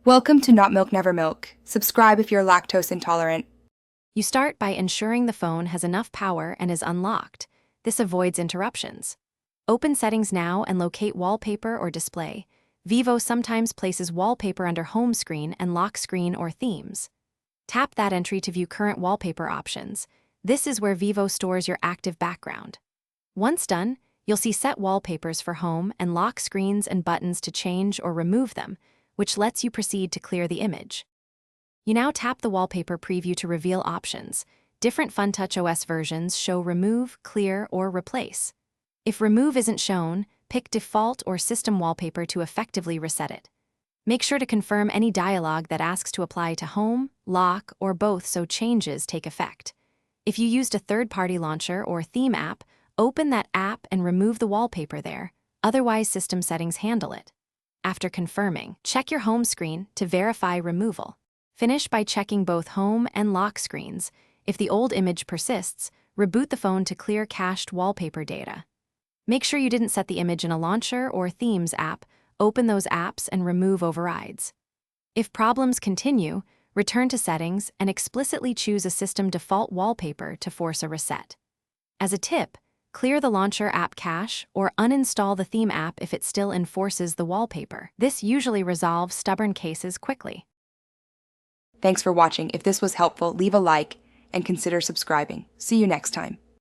Welcome to Not Milk Never Milk. Subscribe if you're lactose intolerant. You start by ensuring the phone has enough power and is unlocked. This avoids interruptions. Open Settings now and locate Wallpaper or Display. Vivo sometimes places Wallpaper under Home Screen and Lock Screen or Themes. Tap that entry to view current wallpaper options. This is where Vivo stores your active background. Once done, you'll see set wallpapers for home and lock screens and buttons to change or remove them, which lets you proceed to clear the image. You now tap the wallpaper preview to reveal options. Different FunTouch OS versions show remove, clear, or replace. If remove isn't shown, pick default or system wallpaper to effectively reset it. Make sure to confirm any dialog that asks to apply to home, lock, or both so changes take effect. If you used a third-party launcher or theme app, open that app and remove the wallpaper there. Otherwise, system settings handle it. After confirming, check your home screen to verify removal. Finish by checking both home and lock screens. If the old image persists, reboot the phone to clear cached wallpaper data. Make sure you didn't set the image in a launcher or themes app. Open those apps and remove overrides. If problems continue, return to settings and explicitly choose a system default wallpaper to force a reset. As a tip, clear the launcher app cache or uninstall the theme app if it still enforces the wallpaper. This usually resolves stubborn cases quickly. Thanks for watching. If this was helpful, leave a like and consider subscribing. See you next time.